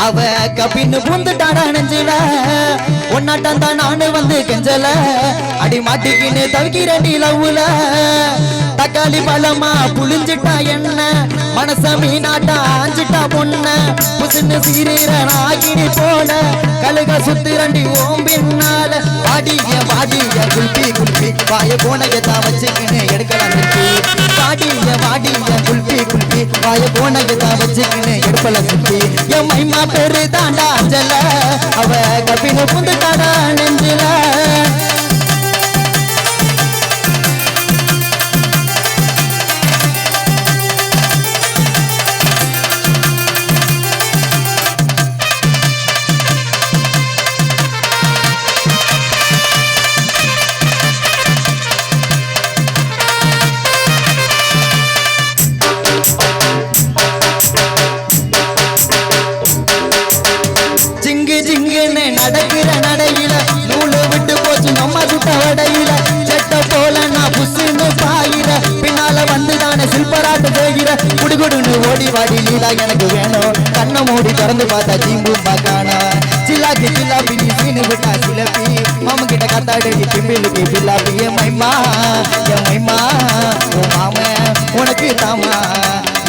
அவ கப்பின்னு பூந்துட்டாடா நெஞ்சில ஒன்னாட்டம் தான் நானு வந்து கெஞ்சல அடி மாட்டிக்கின்னு தவிக்கிறேன் லவ்வுல தக்காளி பழமா புளிஞ்சிட்டா என்ன மனச மீனாட்டா ஆஞ்சிட்டா பொண்ண புசுன்னு சீரீர நாகினி போல கழுக சுத்திரண்டி ஓம் பின்னால வாடிய வாடிய குல்பி குல்பி வாய போனகத்தான் வச்சுக்கின்னு எடுக்கலாம் சுத்தி வாடிய குல்பி குல்பி வாய போனகத்தான் வச்சுக்கின்னு எடுப்பல சுத்தி என் மைமா பேரு தாண்டா அஞ்சல அவ கப்பின்னு புந்துட்டாடா நெஞ்சில நடக்கிற நடையில நூலு விட்டு போச்சு நம்ம சுட்ட வடையில செட்ட போல நான் புசுன்னு பாயிர பின்னால வந்துதானே சில்பராட்டு போகிற குடுகுடுன்னு ஓடி வாடி நீதா எனக்கு வேணும் கண்ணை மூடி திறந்து பார்த்தா தீம்பும் பார்க்கானா சில்லாக்கி சில்லாப்பி நீ சீனு விட்டா சிலப்பி மாம கிட்ட கத்தாடு பிம்பிலுக்கு பில்லாப்பி என் மைமா ஓ மாம உனக்கு தாமா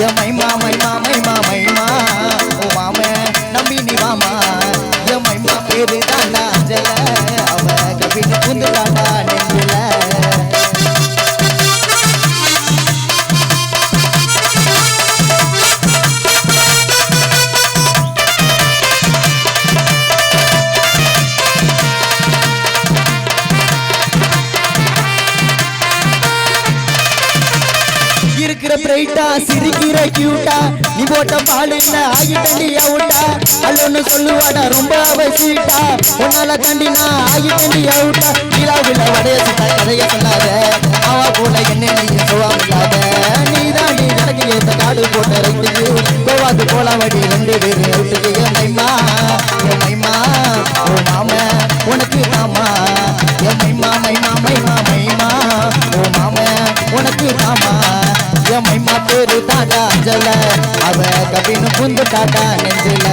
என் மைமா ஓ மாம நம்பி நீ வாமா பேரு தாண்டா அஞ்சல அவ கப்பின்னு புந்து தாண்டா நெஞ்சில இருக்கிற பிரைட்டா சிரிக்கிற கியூட்டா நீ போட்ட பாலுல ஆகிட்டண்டி அவுட்டா அல்லொன்னு சொல்லுவாடா ரொம்ப அவசிட்டா உன்னால தாண்டி நான் ஆகிட்டண்டி அவுட்டா நீலாவில வடைய சுட்டா கதைய சொல்லாத அவ போல என்ன நீ சுவாமில்லாத நீ தாண்டி எனக்கு ஏத்த காடு போட்ட ரைட்டுக்கு கோவாக்கு போலாவடி 2 பேரு அவுட்டுக்கு என் மைமா ஓ மாம உனக்கு தாமா என் மைமா ஓ மாம உனக்கு தாமா என் மைமா பேரு தாண்டா அஞ்சல அவ கப்பின்னு புந்து தாண்டா நெஞ்சில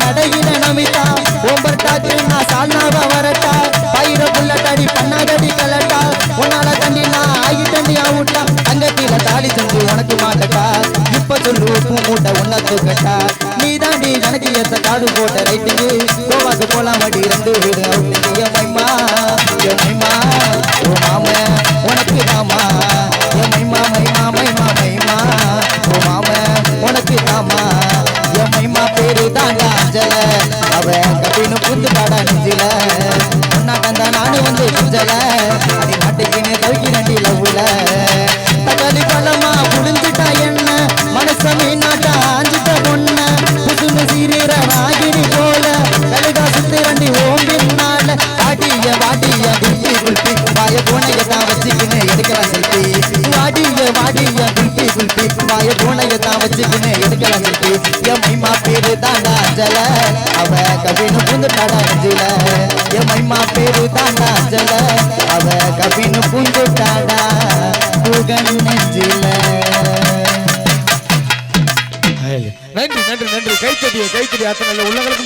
நடையில நமிதா ஓம்பர்டாக்கு நான் சால்னாவ வரட்டா பயிர புள்ளட்டாடி பண்ணாதடி கலட்டா உன்னால தண்டி நான் ஆகிட்டண்டி அவுட்டா தங்கத்தில தாலி செஞ்சு உனக்கு மாட்டட்டா இப்ப சொல்லு பூ மூட்டை உன்ன தூக்கட்டா நீ தாண்டி எனக்கு ஏத்த காடு போட்ட ரைட்டுக்கு கோவாக்கு போலாம் வடி 2 வீடு அவுட்டுக்கு என் மைமா ஓ மாம உனக்கு தாமா என் மைமா ஓ மாம உனக்கு தாமா என் மைமா பேரு தாண்டா அஞ்சல அவ கப்பின்னு புந்து தாடா நெஞ்சில உன்னாட்டந்தா நானு வந்து குஞ்சல அடி நாட்டுக்குன்னு தவிக்கிறண்டி லவ்வுல தக்காளி பழமா புளிஞ்சிட்டா என்ன மனச மீனாட்டா ஆஞ்சிட்ட பொண்ண புசுன்னு சீரீர நாகினி போல கழுகா சுத்திரண்டி ஓம் பின்னால வாடிய குல்பி வாய போனையத்தான் வச்சுக்கின்னு எடுக்கலாம் செல்பி வாடிய குல்பி வாய போனையத்தான் வச்சுக்கின்னு எடுக்கலாம் செல்பி என் மைமா பேரு தாண்டா அஞ்சல அவ கப்பின்னு புந்து தாடா நெஞ்சில என் மைமா பேரு தாண்டா அஞ்சல அவ கப்பின்னு புந்து தாடா புகன் நெஞ்சில நன்றி கைத்தடி அத்தனை உள்ளங்களுக்கு